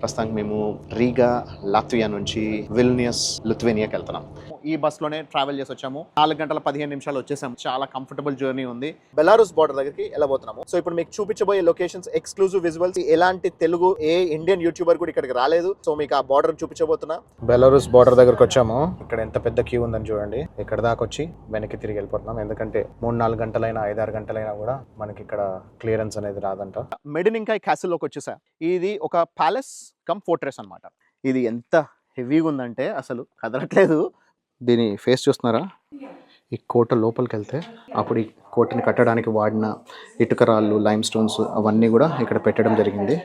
ప్రస్తుతానికి మేము రీగా లాత్వియా నుంచి విల్నియస్ లిథువేనియాకి వెళ్తున్నాం. ఈ బస్సులోనే ట్రావెల్ చేసి వచ్చాము. 4 గంటల 15 నిమిషాలు వచ్చేసాము. చాలా కంఫర్టబుల్ జర్నీ ఉంది. బెలారస్ బార్డర్ దగ్గరికి వెళ్ళబోతున్నాము. సో ఇప్పుడు మీకు చూపించబోయే లొకేషన్స్ ఎక్స్క్లూజివ్ విజువల్స్. ఎలాంటి తెలుగు ఇండియన్ యూట్యూబర్ కూడా ఇక్కడికి రాలేదు. సో మీకు ఆ బార్డర్ చూపించబోతున్నా. బెలారస్ బార్డర్ దగ్గరకు వచ్చాము. ఇక్కడ ఎంత పెద్ద క్యూ ఉందని చూడండి. ఇక్కడ దాకా వచ్చి వెనక్కి తిరిగి వెళ్ళిపోతున్నాం. ఎందుకంటే 3-4 గంటలైనా 5-6 గంటలైనా కూడా మనకి ఇక్కడ క్లియరెన్స్ అనేది రాదంట. మెడినింకాయ్ క్యాసిల్లోకి వచ్చేసా. ఇది ఒక ప్యాలెస్ కమ్ ఫోర్ట్రెస్ అన్నమాట. ఇది ఎంత హెవీగా ఉందంటే అసలు కదలట్లేదు. దీని ఫేస్ చూస్తున్నారా? ఈ కోట లోపలికి వెళ్తే అప్పుడు ఈ కోటని కట్టడానికి వాడిన ఇటుక రాళ్ళు, లైమ్ స్టోన్స్ అవన్నీ కూడా ఇక్కడ పెట్టడం జరిగింది.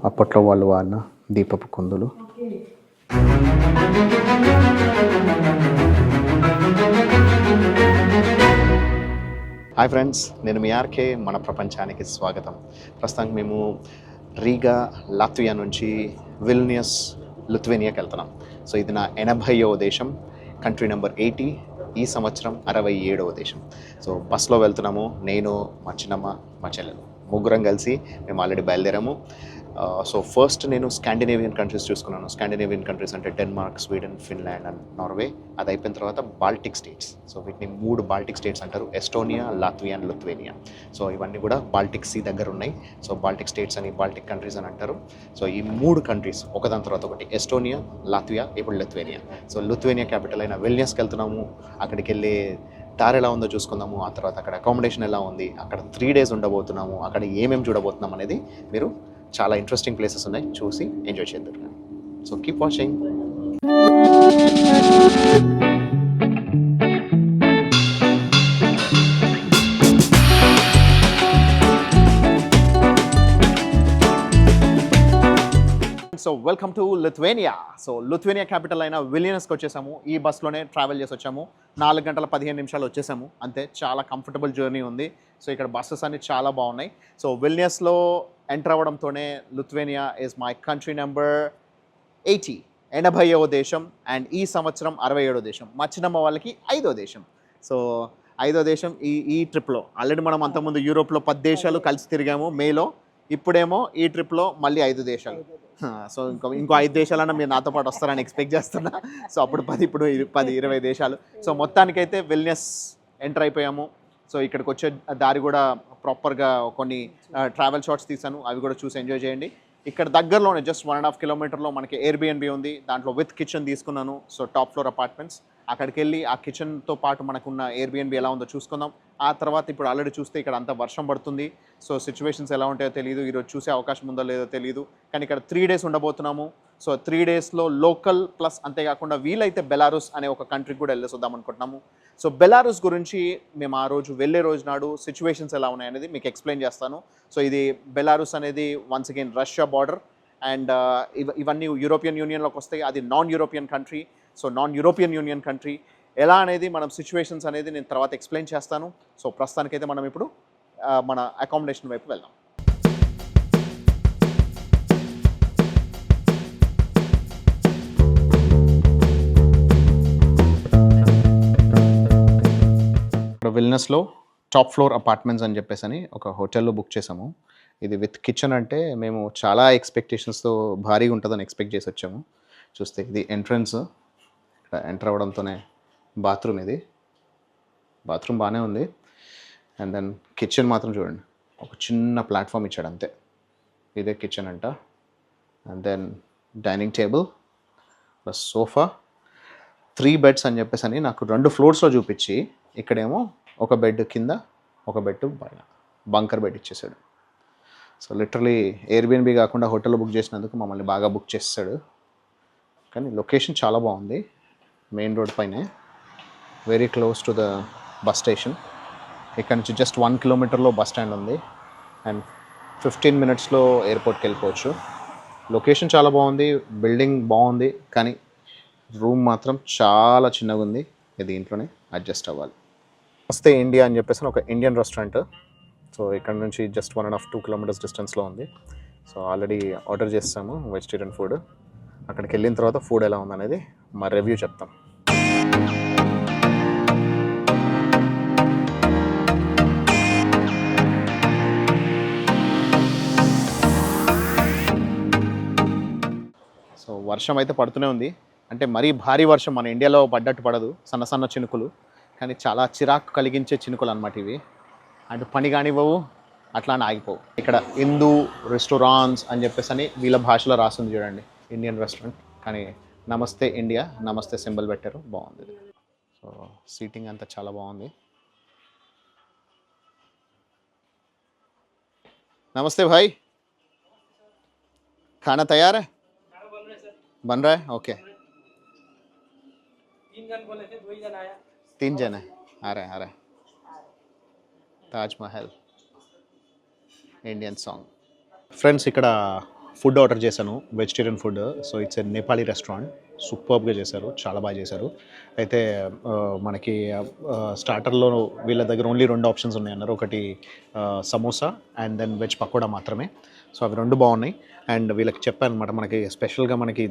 అప్పట్లో వాళ్ళు వాడిన దీపపు కుందులు. హాయ్ ఫ్రెండ్స్, నేను మీ ఆర్కే. మన ప్రపంచానికి స్వాగతం. ప్రస్తుతానికి మేము రీగా లాత్వియా నుంచి విల్నియస్ లిథువేనియాకి వెళ్తున్నాం. సో ఇది నా 80వ దేశం, కంట్రీ నెంబర్ 80. ఈ సంవత్సరం 67వ దేశం. సో బస్లో వెళ్తున్నాము. నేను, మా చిన్నమ్మ, మా చెల్లెలు ముగ్గురం కలిసి మేము ఆల్రెడీ బయలుదేరాము. సో ఫస్ట్ నేను స్కాండినేవియన్ కంట్రీస్ చూసుకున్నాను. స్కాండినేవియన్ కంట్రీస్ అంటే Denmark, Sweden, Finland and Norway. అది అయిపోయిన తర్వాత బాల్టిక్ స్టేట్స్. సో వీటిని 3 బాల్టిక్ స్టేట్స్ అంటారు: Estonia, Latvia and Lithuania. So ఇవన్నీ కూడా బాల్టిక్ సీ దగ్గర ఉన్నాయి. సో బాల్టిక్ స్టేట్స్ అని, బాల్టిక్ కంట్రీస్ అని అంటారు. సో ఈ 3 కంట్రీస్ ఒకదాని తర్వాత ఒకటి: ఎస్టోనియా, లాత్వియా, ఇప్పుడు లిథువేనియా. సో లిథువేనియా క్యాపిటల్ అయిన విల్నియస్కి వెళ్తున్నాము. అక్కడికి వెళ్ళి దారి ఎలా ఉందో చూసుకుందాము. ఆ తర్వాత అక్కడ అకామిడేషన్ ఎలా ఉంది, అక్కడ 3 డేస్ ఉండబోతున్నాము, అక్కడ ఏమేమి చూడబోతున్నాం అనేది మీరు చాలా ఇంట్రెస్టింగ్ ప్లేసెస్ ఉన్నాయి, చూసి ఎంజాయ్ చేద్దాం. So keep watching. So welcome to Lithuania. So Lithuania capital అయిన విల్నియస్కి వచ్చేసాము. ఈ బస్లోనే ట్రావెల్ చేసి వచ్చాము. 4 గంటల 15 నిమిషాలు వచ్చేసాము అంతే. చాలా కంఫర్టబుల్ జర్నీ ఉంది. సో ఇక్కడ బస్సెస్ అన్ని చాలా బాగున్నాయి. సో విల్నియస్లో ఎంటర్ అవ్వడంతోనే Lithuania is my country number 80, 80వ దేశం. అండ్ ఈ సంవత్సరం 67వ దేశం. మా చిన్నమ్మ వాళ్ళకి 5వ దేశం. సో 5వ దేశం ఈ ట్రిప్లో. ఆల్రెడీ మనం అంతకుముందు యూరోప్లో 10 దేశాలు కలిసి తిరిగాము మేలో. ఇప్పుడేమో ఈ ట్రిప్లో మళ్ళీ 5 దేశాలు. సో ఇంకో 5 దేశాలన్నా మీరు నాతో పాటు వస్తారని ఎక్స్పెక్ట్ చేస్తున్నా. సో అప్పుడు 10, ఇప్పుడు 10-20 దేశాలు. సో మొత్తానికైతే విల్నియస్ ఎంటర్ అయిపోయాము. సో ఇక్కడికి వచ్చే దారి కూడా ప్రాపర్గా కొన్ని ట్రావెల్ షాట్స్ తీసాను, అవి కూడా చూసి ఎంజాయ్ చేయండి. ఇక్కడ దగ్గరలోనే జస్ట్ 1.5 కిలోమీటర్లో మనకి ఎయిర్బిఎన్బి ఉంది. దాంట్లో విత్ కిచెన్ తీసుకున్నాను. So top floor apartments. అక్కడికి వెళ్ళి ఆ కిచెన్తో పాటు మనకున్న ఎయిర్బిఎన్బి ఎలా ఉందో చూసుకుందాం. ఆ తర్వాత ఇప్పుడు ఆల్రెడీ చూస్తే ఇక్కడ అంతా వర్షం పడుతుంది. సో సిచ్యువేషన్స్ ఎలా ఉంటాయో తెలియదు, ఈరోజు చూసే అవకాశం ఉందో లేదో తెలియదు. కానీ ఇక్కడ 3 డేస్ ఉండబోతున్నాము. సో 3 డేస్లో లోకల్ ప్లస్ అంతేకాకుండా వీలైతే బెలారస్ అనే ఒక కంట్రీకి కూడా వెళ్ళేసొద్దాం అనుకుంటున్నాము. సో బెలారస్ గురించి మేము ఆ రోజు వెళ్ళే రోజు నాడు సిచ్యువేషన్స్ ఎలా ఉన్నాయనేది మీకు ఎక్స్ప్లెయిన్ చేస్తాను. సో ఇది బెలారస్ అనేది once again Russia border. And ఇవన్నీ యూరోపియన్ యూనియన్లోకి వస్తాయి. అది non European country. So non European union country ఎలా అనేది మనం సిచ్యువేషన్స్ అనేది నేను తర్వాత ఎక్స్ప్లెయిన్ చేస్తాను. సో ప్రస్తుతానికైతే మనం ఇప్పుడు మన అకామిడేషన్ వైపు వెళ్దాం. ఇప్పుడు విల్నియస్లో టాప్ ఫ్లోర్ అపార్ట్మెంట్స్ అని చెప్పేసి అని ఒక హోటల్లో బుక్ చేసాము. ఇది విత్ కిచెన్. అంటే మేము చాలా ఎక్స్పెక్టేషన్స్తో భారీగా ఉంటుందని ఎక్స్పెక్ట్ చేసి వచ్చాము. చూస్తే ఇది ఎంట్రన్స్. ఇక్కడ ఎంటర్ అవ్వడంతోనే బాత్రూమ్. ఇది బాత్రూమ్ బాగానే ఉంది. అండ్ దెన్ కిచెన్ మాత్రం చూడండి, ఒక చిన్న ప్లాట్ఫామ్ ఇచ్చాడు అంతే. ఇదే కిచెన్ అంట. And then dining table plus sofa. 3 beds అని చెప్పేసి అని నాకు 2 ఫ్లోర్స్లో చూపించి ఇక్కడేమో ఒక బెడ్ కింద, ఒక బెడ్ పైన బంకర్ బెడ్ ఇచ్చేసాడు. సో లిటరలీ ఎయిర్బిఎన్బి కాకుండా హోటల్లో బుక్ చేసినందుకు మమ్మల్ని బాగా బుక్ చేస్తాడు. కానీ లొకేషన్ చాలా బాగుంది. మెయిన్ రోడ్ పైనే, very close to the bus station. ఇక్కడ నుంచి జస్ట్ 1 కిలోమీటర్లో బస్ స్టాండ్ ఉంది. అండ్ 15 మినిట్స్లో ఎయిర్పోర్ట్కి వెళ్ళిపోవచ్చు. లొకేషన్ చాలా బాగుంది, బిల్డింగ్ బాగుంది, కానీ రూమ్ మాత్రం చాలా చిన్నగా ఉంది. ఇది ఇంట్లోనే అడ్జస్ట్ అవ్వాలి. వస్తే ఇండియా అని చెప్పేసి ఒక ఇండియన్ రెస్టారెంట్. సో ఇక్కడ నుంచి జస్ట్ 1.5-2 కిలోమీటర్స్ డిస్టెన్స్లో ఉంది. సో ఆల్రెడీ ఆర్డర్ చేస్తాము వెజిటేరియన్ ఫుడ్. అక్కడికి వెళ్ళిన తర్వాత ఫుడ్ ఎలా ఉందనేది మా రివ్యూ చెప్తాం. సో వర్షం అయితే పడుతూనే ఉంది. అంటే మరీ భారీ వర్షం మన ఇండియాలో పడ్డట్టు పడదు, సన్న సన్న చినుకులు, కానీ చాలా చిరాకు కలిగించే చినుకులు అనమాట ఇవి. అటు పని కానివ్వవు, అట్లా అని ఆగిపోవు. ఇక్కడ హిందూ రెస్టారెంట్స్ అని చెప్పేసి అని వీళ్ళ భాషలో రాస్తుంది చూడండి, ఇండియన్ రెస్టారెంట్, కానీ నమస్తే ఇండియా, నమస్తే సింబల్ పెట్టారు, బాగుంది. సో సీటింగ్ అంతా చాలా బాగుంది. नमस्ते भाई, खाना तैयार है? बन रहा है, ओके। 3 जन बोले थे, 2 ही जन आया। 3 जन है, आ रहे हैं। Taj Mahal Indian song. ఫ్రెండ్స్ ఇక్కడ ఫుడ్ ఆర్డర్ చేశాను, vegetarian food. So it's a Nepali restaurant, సూపర్గా చేశారు, చాలా బాగా చేశారు. అయితే మనకి స్టార్టర్లో వీళ్ళ దగ్గర ఓన్లీ 2 ఆప్షన్స్ ఉన్నాయన్నారు, ఒకటి samosa and then veg pakoda మాత్రమే. సో అవి 2 బాగున్నాయి. అండ్ వీళ్ళకి చెప్పాను అనమాట, మనకి స్పెషల్గా మనకి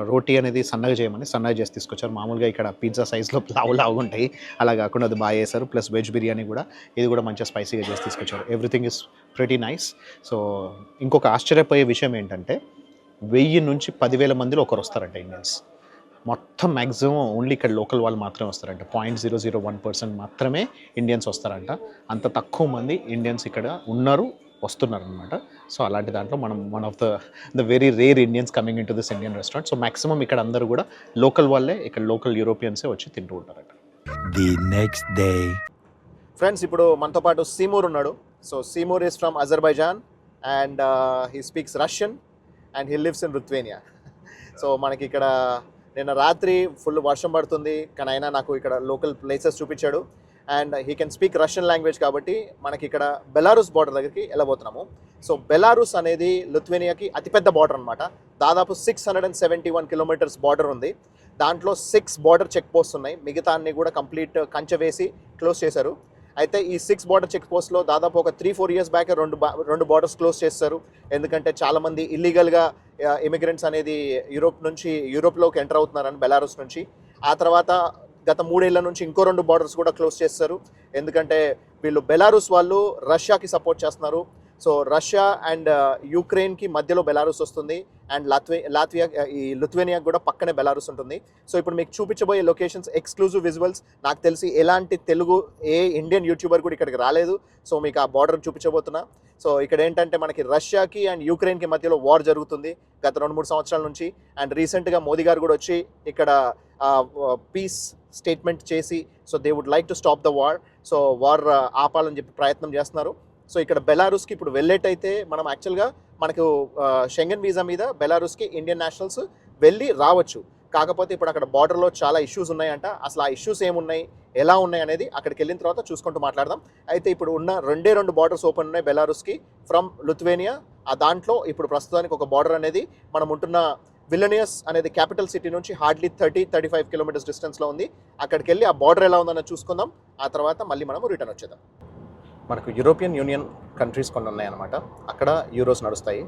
రోటీ అనేది సన్నగా చేయమని, సన్నగా చేసి తీసుకొచ్చారు. మామూలుగా ఇక్కడ పిజ్జా సైజ్లో లావుగా ఉంటాయి, అలా కాకుండా అది బాగా చేశారు. ప్లస్ వెజ్ బిర్యానీ కూడా, ఇది కూడా మంచిగా స్పైసీగా చేసి తీసుకొచ్చారు. Everything is pretty nice. So ఇంకొక ఆశ్చర్యపోయే విషయం ఏంటంటే 1000 నుంచి 10,000 మందిలో ఒకరు వస్తారంట ఇండియన్స్. మొత్తం మ్యాక్సిమం ఓన్లీ ఇక్కడ లోకల్ వాళ్ళు మాత్రమే వస్తారంట. 0.001% మాత్రమే ఇండియన్స్ వస్తారంట. అంత తక్కువ మంది ఇండియన్స్ ఇక్కడ ఉన్నారు, వస్తున్నారు అనమాట. సో అలాంటి దాంట్లో మనం one of the very rare Indians coming in to this Indian restaurant. So maximum ఇక్కడ అందరూ కూడా లోకల్ వాళ్ళే, ఇక్కడ లోకల్ యూరోపియన్సే వచ్చి తింటూ ఉంటారట. The next day. ఫ్రెండ్స్ ఇప్పుడు మనతో పాటు సీమూర్ ఉన్నాడు. So Seymur is from Azerbaijan and he speaks Russian and he lives in Lithuania. So మనకి ఇక్కడ నిన్న రాత్రి ఫుల్ వర్షం పడుతుంది, కానీ అయినా నాకు ఇక్కడ లోకల్ ప్లేసెస్ చూపించాడు. And he can speak Russian language కాబట్టి మనకి ఇక్కడ బెలారూస్ బార్డర్ దగ్గరికి వెళ్ళబోతున్నాము. సో బెలారూస్ అనేది లిథువేనియాకి అతిపెద్ద బార్డర్ అనమాట. దాదాపు 671 కిలోమీటర్స్ బార్డర్ ఉంది. దాంట్లో 6 బార్డర్ చెక్ పోస్ట్ ఉన్నాయి, మిగతా అన్ని కూడా కంప్లీట్ కంచె వేసి క్లోజ్ చేశారు. అయితే ఈ 6 బార్డర్ చెక్ పోస్ట్లో దాదాపు ఒక 3-4 ఇయర్స్ బ్యాక్ రెండు బార్డర్స్ క్లోజ్ చేస్తారు. ఎందుకంటే చాలామంది ఇల్లీగల్గా ఇమిగ్రెంట్స్ అనేది యూరోప్లోకి ఎంటర్ అవుతున్నారని బెలారూస్ నుంచి. ఆ తర్వాత గత 3 ఏళ్ల నుంచి ఇంకో 2 బార్డర్స్ కూడా క్లోజ్ చేస్తారు. ఎందుకంటే వీళ్ళు బెలారూస్ వాళ్ళు రష్యాకి సపోర్ట్ చేస్తున్నారు. సో రష్యా అండ్ యుక్రెయిన్కి మధ్యలో బెలారూస్ వస్తుంది, అండ్ లాత్వియా ఈ లిథువేనియా కూడా పక్కనే బెలారూస్ ఉంటుంది. సో ఇప్పుడు మీకు చూపించబోయే లొకేషన్స్ ఎక్స్క్లూజివ్ విజువల్స్. నాకు తెలిసి ఎలాంటి తెలుగు ఇండియన్ యూట్యూబర్ కూడా ఇక్కడికి రాలేదు. సో మీకు ఆ బార్డర్ చూపించబోతున్నా. సో ఇక్కడ ఏంటంటే మనకి రష్యాకి అండ్ యుక్రెయిన్కి మధ్యలో వార్ జరుగుతుంది గత 2-3 సంవత్సరాల నుంచి. అండ్ రీసెంట్గా మోదీ గారు కూడా వచ్చి ఇక్కడ పీస్ స్టేట్మెంట్ చేసి, so they would like to stop the war. So war ఆపాలని చెప్పి ప్రయత్నం చేస్తున్నారు. సో ఇక్కడ బెలారూస్కి ఇప్పుడు వెళ్ళేటైతే మనం యాక్చువల్గా మనకు షెంగెన్ వీసా మీద బెలారూస్కి ఇండియన్ నేషనల్స్ వెళ్ళి రావచ్చు. కాకపోతే ఇప్పుడు అక్కడ బార్డర్లో చాలా ఇష్యూస్ ఉన్నాయంట. అసలు ఆ ఇష్యూస్ ఏమున్నాయి, ఎలా ఉన్నాయి అనేది అక్కడికి వెళ్ళిన తర్వాత చూసుకుంటూ మాట్లాడదాం. అయితే ఇప్పుడు ఉన్న 2 బార్డర్స్ ఓపెన్ ఉన్నాయి బెలారూస్కి ఫ్రమ్ లిథువేనియా. ఆ దాంట్లో ఇప్పుడు ప్రస్తుతానికి ఒక బార్డర్ అనేది మనం ఉంటున్న విల్నియస్ అనేది క్యాపిటల్ సిటీ నుంచి హార్డ్లీ 30-35 కిలోమీటర్స్ డిస్టెన్స్లో ఉంది. అక్కడికి వెళ్ళి ఆ బార్డర్ ఎలా ఉందని చూసుకుందాం. ఆ తర్వాత మళ్ళీ మనము రిటర్న్ వచ్చేద్దాం. మనకు యూరోపియన్ యూనియన్ కంట్రీస్ కొన్ని ఉన్నాయన్నమాట, అక్కడ యూరోస్ నడుస్తాయి.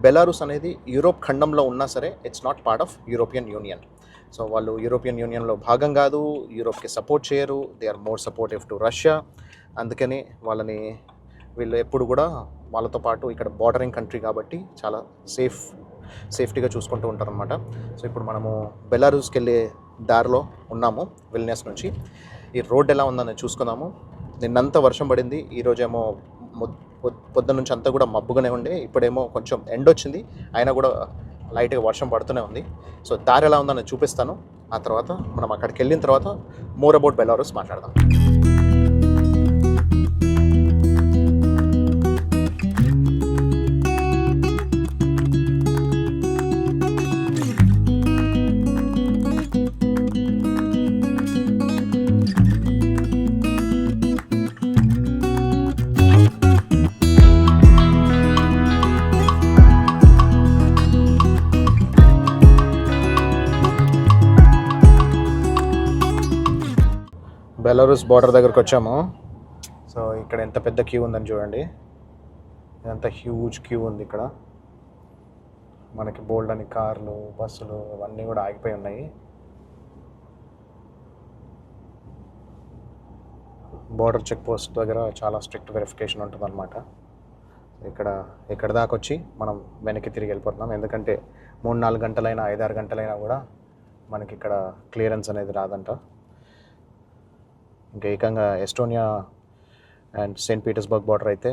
బెలారూస్ అనేది యూరోప్ ఖండంలో ఉన్నా సరే it's not part of European Union. So వాళ్ళు యూరోపియన్ యూనియన్లో భాగం కాదు, యూరోప్కి సపోర్ట్ చేయరు, they are more supportive to Russia. అందుకని వీళ్ళు ఎప్పుడు కూడా వాళ్ళతో పాటు ఇక్కడ బార్డరింగ్ కంట్రీ కాబట్టి చాలా సేఫ్టీగా చూసుకుంటూ ఉంటారనమాట. సో ఇప్పుడు మనము బెలారూస్కి వెళ్ళే దారిలో ఉన్నాము విల్నియస్ నుంచి. ఈ రోడ్ ఎలా ఉందని చూసుకుందాము. నిన్నంతా వర్షం పడింది, ఈరోజేమో పొద్దున్న నుంచి అంతా కూడా మబ్బుగానే ఉండే. ఇప్పుడేమో కొంచెం ఎండ వచ్చింది, అయినా కూడా లైట్గా వర్షం పడుతూనే ఉంది. సో దారి ఎలా ఉందని చూపిస్తాను. ఆ తర్వాత మనం అక్కడికి వెళ్ళిన తర్వాత మోర్ అబౌట్ బెలారూస్ మాట్లాడదాం. బెలారూస్ బార్డర్ దగ్గరకు వచ్చాము. సో ఇక్కడ ఎంత పెద్ద క్యూ ఉందని చూడండి, ఇదంతా హ్యూజ్ క్యూ ఉంది. ఇక్కడ మనకి బోల్డ్ అని కార్లు, బస్సులు అవన్నీ కూడా ఆగిపోయి ఉన్నాయి. బార్డర్ చెక్ పోస్ట్ దగ్గర చాలా స్ట్రిక్ట్ వెరిఫికేషన్ ఉంటుంది అనమాట. ఇక్కడ దాకా వచ్చి మనం వెనక్కి తిరిగి వెళ్ళిపోతున్నాం. ఎందుకంటే 3-4 గంటలైనా 5-6 గంటలైనా కూడా మనకి ఇక్కడ క్లియరెన్స్ అనేది రాదంట. ఇంకా ఏకంగా Estonia and Saint Petersburg border అయితే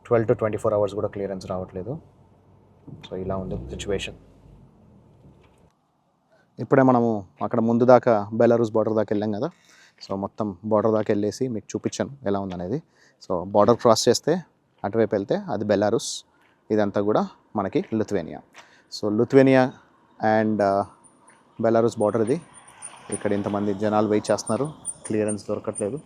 12 to 24 అవర్స్ కూడా క్లియరెన్స్ రావట్లేదు. సో ఇలా ఉంది సిచ్యువేషన్. ఇప్పుడే మనము అక్కడ ముందు దాకా బెలారూస్ బార్డర్ దాకా వెళ్ళాం కదా. సో మొత్తం బార్డర్ దాకా వెళ్ళేసి మీకు చూపించాను ఎలా ఉందనేది. సో బార్డర్ క్రాస్ చేస్తే అటువైపు వెళ్తే అది బెలారూస్, ఇదంతా కూడా మనకి Lithuania. So Lithuania and Belarus border ఇది. ఇక్కడ ఇంతమంది జనాలు వెయిట్ చేస్తున్నారు, క్లియరెన్స్ దొరకట్లేదు.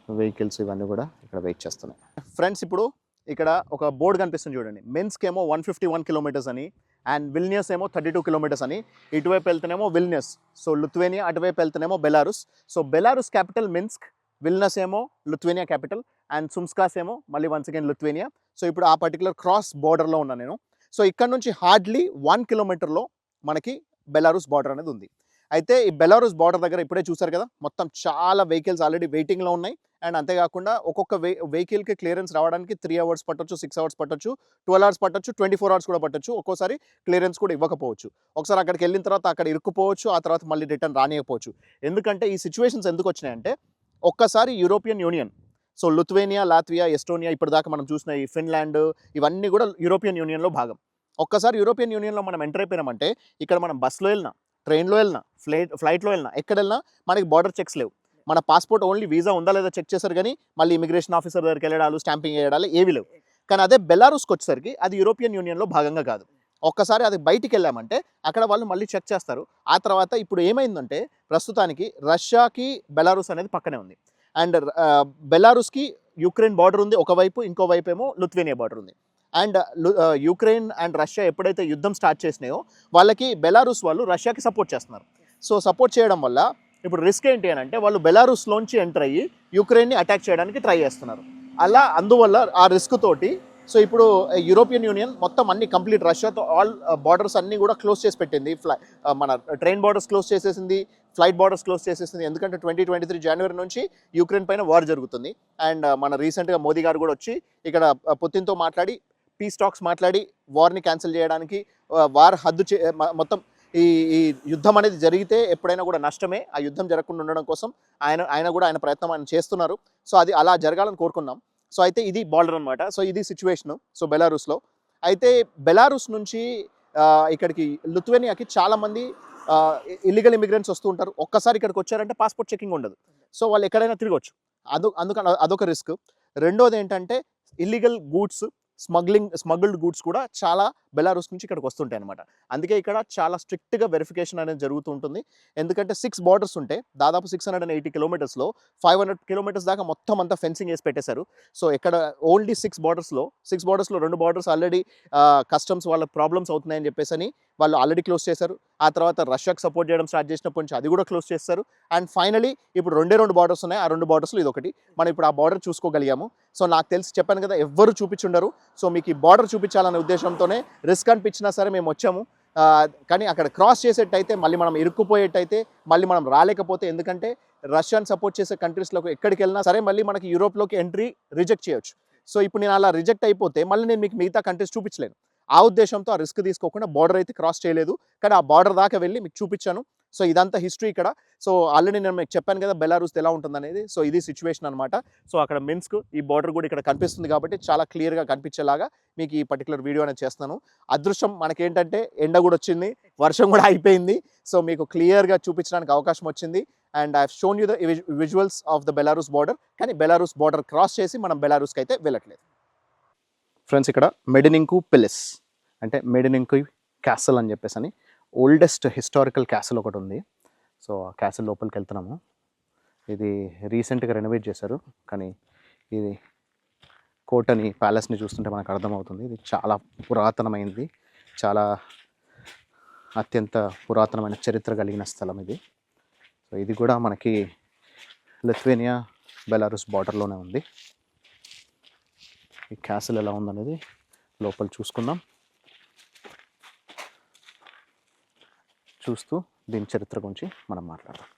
వెహికల్స్ ఇవన్నీ కూడా ఇక్కడ వెయిట్ చేస్తున్నాయి. ఫ్రెండ్స్, ఇప్పుడు ఇక్కడ ఒక బోర్డు కనిపిస్తుంది చూడండి. మిన్స్క్ ఏమో 151 కిలోమీటర్స్ అని, అండ్ విల్నియస్ ఏమో 32 కిలోమీటర్స్ అని. ఇటువైపు వెళ్తేనేమో విల్నియస్, సో లిథువేనియా. అటువైపు వెళ్తేనేమో Belarus. So Belarus capital Minsk, Vilnius ఏమో లిథువేనియా క్యాపిటల్, అండ్ సుమ్స్కాస్ ఏమో మళ్ళీ వన్స్ అగైన్ లిథువేనియా. సో ఇప్పుడు ఆ పర్టికులర్ క్రాస్ బార్డర్లో ఉన్నాను నేను. సో ఇక్కడ నుంచి హార్డ్లీ 1 కిలోమీటర్లో మనకి బెలారూస్ బార్డర్ అనేది ఉంది. అయితే ఈ బెలారూస్ బార్డర్ దగ్గర ఇప్పుడే చూసారు కదా, మొత్తం చాలా వెహికల్స్ ఆల్రెడీ వెయిటింగ్లో ఉన్నాయి. అండ్ అంతేకాకుండా ఒక్కొక్క వెహికల్కి క్లియరెన్స్ రావడానికి 3 అవర్స్ పట్టొచ్చు, 6 అవర్స్ పట్టొచ్చు, 12 అవర్స్ పట్టొచ్చు, 24 అవర్స్ కూడా పట్టొచ్చు. ఒక్కోసారి క్లియరెన్స్ కూడా ఇవ్వకపోవచ్చు. ఒకసారి అక్కడికి వెళ్ళిన తర్వాత అక్కడ ఇరుక్కుపోవచ్చు, ఆ తర్వాత మళ్ళీ రిటర్న్ రానియకపోవచ్చు. ఎందుకంటే ఈ సిచ్యువేషన్స్ ఎందుకు వచ్చినాయంటే, ఒక్కసారి European Union, so Lithuania, Latvia, Estonia, ఇప్పటిదాకా మనం చూసిన ఈ ఫిన్లాండ్, ఇవన్నీ కూడా యూరోపియన్ యూనియన్లో భాగం. ఒక్కసారి యూరోపియన్ యూనియన్లో మనం ఎంటర్ అయిపోయినామంటే ఇక్కడ మనం బస్సులో వెళ్ళినా, ట్రైన్లో వెళ్ళినా, ఫ్లైట్లో వెళ్ళినా, ఎక్కడ వెళ్ళినా మనకి బార్డర్ చెక్స్ లేవు. మన పాస్పోర్ట్ ఓన్లీ వీసా ఉందా లేదా చెక్ చేశారు, కానీ మళ్ళీ ఇమిగ్రేషన్ ఆఫీసర్ దగ్గరికి వెళ్ళడాలు, స్టాంపింగ్ చేయడాలు ఏవి లేవు. కానీ అదే బెలారూస్కి వచ్చేసరికి అది యూరోపియన్ యూనియన్లో భాగంగా కాదు. ఒక్కసారి అది బయటికి వెళ్ళామంటే అక్కడ వాళ్ళు మళ్ళీ చెక్ చేస్తారు. ఆ తర్వాత ఇప్పుడు ఏమైందంటే, ప్రస్తుతానికి రష్యాకి బెలారూస్ అనేది పక్కనే ఉంది. అండ్ బెలారూస్కి యుక్రెయిన్ బార్డర్ ఉంది ఒకవైపు, ఇంకోవైపు ఏమో లిథువేనియా బార్డర్ ఉంది. అండ్ యుక్రెయిన్ అండ్ రష్యా ఎప్పుడైతే యుద్ధం స్టార్ట్ చేసినాయో వాళ్ళకి బెలారూస్ వాళ్ళు రష్యాకి సపోర్ట్ చేస్తున్నారు. సో సపోర్ట్ చేయడం వల్ల ఇప్పుడు రిస్క్ ఏంటి అని అంటే, వాళ్ళు బెలారూస్లోంచి ఎంటర్ అయ్యి యుక్రెయిన్ని అటాక్ చేయడానికి ట్రై చేస్తున్నారు. అందువల్ల ఆ రిస్క్ తోటి సో ఇప్పుడు యూరోపియన్ యూనియన్ మొత్తం అన్ని కంప్లీట్ రష్యాతో ఆల్ బార్డర్స్ అన్నీ కూడా క్లోజ్ చేసి పెట్టింది. మన ట్రైన్ బార్డర్స్ క్లోజ్ చేసేసింది, ఫ్లైట్ బార్డర్స్ క్లోజ్ చేసేసింది. ఎందుకంటే 2023 జనవరి నుంచి యుక్రెయిన్ పైన వార్ జరుగుతుంది. అండ్ మన రీసెంట్గా మోదీ గారు కూడా వచ్చి ఇక్కడ పుతిన్తో మాట్లాడి పీస్ టాక్స్ మాట్లాడి వార్ని క్యాన్సిల్ చేయడానికి, వార్ హద్దు మొత్తం ఈ యుద్ధం అనేది జరిగితే ఎప్పుడైనా కూడా నష్టమే. ఆ యుద్ధం జరగకుండా ఉండడం కోసం ఆయన ప్రయత్నం ఆయన చేస్తున్నారు. సో అది అలా జరగాలని కోరుకున్నాం. సో అయితే ఇది బార్డర్ అనమాట. సో ఇది సిచ్యువేషను. సో బెలారూస్లో అయితే బెలారూస్ నుంచి ఇక్కడికి లిథువేనియాకి చాలామంది ఇల్లీగల్ ఇమిగ్రెంట్స్ వస్తూ ఉంటారు. ఒక్కసారి ఇక్కడికి వచ్చారంటే పాస్పోర్ట్ చెకింగ్ ఉండదు. సో వాళ్ళు ఎక్కడైనా తిరగవచ్చు. అందుకని అదొక రిస్క్. రెండోది ఏంటంటే, ఇల్లీగల్ గూడ్స్, స్మగ్ల్డ్ గూడ్స్ కూడా చాలా బెలారూస్ నుంచి ఇక్కడికి వస్తుంటాయి అనమాట. అందుకే ఇక్కడ చాలా స్ట్రిక్ట్గా వెరిఫికేషన్ అనేది జరుగుతూ ఉంటుంది. ఎందుకంటే 6 బార్డర్స్ ఉంటాయి. దాదాపు 680 కిలోమీటర్స్లో 500 కిలోమీటర్స్ దాకా మొత్తం అంతా ఫెన్సింగ్ వేసి పెట్టేశారు. సో ఇక్కడ ఓన్లీ 6 బార్డర్స్లో 2 బార్డర్స్ ఆల్రెడీ కస్టమ్స్ వాళ్ళ ప్రాబ్లమ్స్ అవుతున్నాయని చెప్పేసి వాళ్ళు ఆల్రెడీ క్లోజ్ చేశారు. ఆ తర్వాత రష్యాకి సపోర్ట్ చేయడం స్టార్ట్ చేసినప్పటి నుంచి అది కూడా క్లోజ్ చేస్తారు. అండ్ ఫైనలీ ఇప్పుడు 2 బార్డర్స్ ఉన్నాయి. ఆ 2 బార్డర్స్లో ఇది ఒకటి. మనం ఇప్పుడు ఆ బార్డర్ చూసుకోగలిగాము. సో నాకు తెలిసి చెప్పాను కదా, ఎవ్వరు చూపించుండరు. సో మీకు ఈ బార్డర్ చూపించాలనే ఉద్దేశంతోనే రిస్క్ అనిపించినా సరే మేము వచ్చాము. కానీ అక్కడ క్రాస్ చేసేటైతే మళ్ళీ మనం ఇరుక్కుపోయేటైతే మళ్ళీ మనం రాలేకపోతే, ఎందుకంటే రష్యాని సపోర్ట్ చేసే కంట్రీస్లోకి ఎక్కడికి వెళ్ళినా సరే మళ్ళీ మనకి యూరోప్లోకి ఎంట్రీ రిజెక్ట్ చేయొచ్చు. సో ఇప్పుడు నేను అలా రిజెక్ట్ అయిపోతే మళ్ళీ నేను మీకు మిగతా కంట్రీస్ చూపించలేను. ఆ ఉద్దేశంతో ఆ రిస్క్ తీసుకోకుండా బార్డర్ అయితే క్రాస్ చేయలేదు, కానీ ఆ బార్డర్ దాకా వెళ్ళి మీకు చూపించాను. సో ఇదంతా హిస్టరీ ఇక్కడ. సో ఆల్రెడీ నేను మీకు చెప్పాను కదా బెలారూస్ ఎలా ఉంటుందనేది. సో ఇది సిచ్యువేషన్ అనమాట. సో అక్కడ మిన్స్క్, ఈ బార్డర్ కూడా ఇక్కడ కనిపిస్తుంది కాబట్టి చాలా క్లియర్గా కనిపించేలాగా మీకు ఈ పర్టికులర్ వీడియో అనేది చేస్తున్నాను. అదృష్టం మనకేంటంటే ఎండ కూడా వచ్చింది, వర్షం కూడా అయిపోయింది. సో మీకు క్లియర్గా చూపించడానికి అవకాశం వచ్చింది. And I have shown you the visuals of the Belarus border. కానీ బెలారూస్ బార్డర్ క్రాస్ చేసి మనం బెలారూస్కి అయితే వెళ్ళట్లేదు. ఫ్రెండ్స్, ఇక్కడ మెడినింకు పిలిస్ అంటే మెడినింకు క్యాసల్ అని చెప్పేసి ఓల్డెస్ట్ హిస్టారికల్ క్యాసిల్ ఒకటి ఉంది. సో ఆ క్యాసిల్ లోపలికి వెళ్తున్నాము. ఇది రీసెంట్గా రెనోవేట్ చేశారు, కానీ ఇది కోటని, ప్యాలెస్ని చూస్తుంటే మనకు అర్థమవుతుంది ఇది చాలా పురాతనమైనది, చాలా అత్యంత పురాతనమైన చరిత్ర కలిగిన స్థలం ఇది. సో ఇది కూడా మనకి లిథువేనియా బెలారూస్ బార్డర్లోనే ఉంది. ఈ క్యాసిల్ ఎలా ఉందనేది లోపల చూసుకుందాం. చూస్తూ దీని చరిత్ర గురించి మనం మాట్లాడదాం.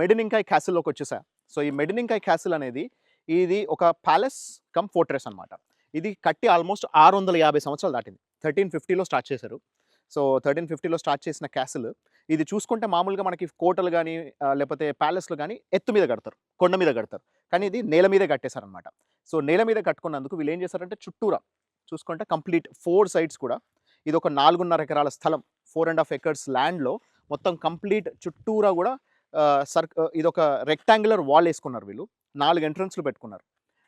మెడినింకాయ్ క్యాసిల్లోకి వచ్చేసా. సో ఈ మెడినింకాయ్ క్యాసిల్ అనేది ఇది ఒక ప్యాలెస్ కమ్ ఫోర్ట్రెస్ అనమాట. ఇది కట్టి ఆల్మోస్ట్ 650 సంవత్సరాలు దాటింది. 1350లో స్టార్ట్ చేశారు. సో 1350లో స్టార్ట్ చేసిన క్యాసిల్ ఇది చూసుకుంటే మామూలుగా మనకి కోటలు గానీ లేకపోతే ప్యాలెస్‌లు గానీ ఎత్తు మీద కడతారు. కొండ మీద కడతారు. కానీ ఇది నేల మీదే కట్టేశారనమాట. సో నేల మీద కట్టుకున్నందుకు వీళ్ళు ఏం చేశారంటే చుట్టూరా చూసుకుంటే కంప్లీట్ 4 సైడ్స్ కూడా ఇది ఒక 4.5 ఎకరాల స్థలం 4½ ఎకర్స్ ల్యాండ్‌లో మొత్తం కంప్లీట్ చుట్టూరా కూడా ఇదొక రెక్టాంగులర్ వాల్ ఏసుకున్నారు వీళ్ళు. 4 ఎంట్రన్స్‌లు పెట్టుకున్నారు.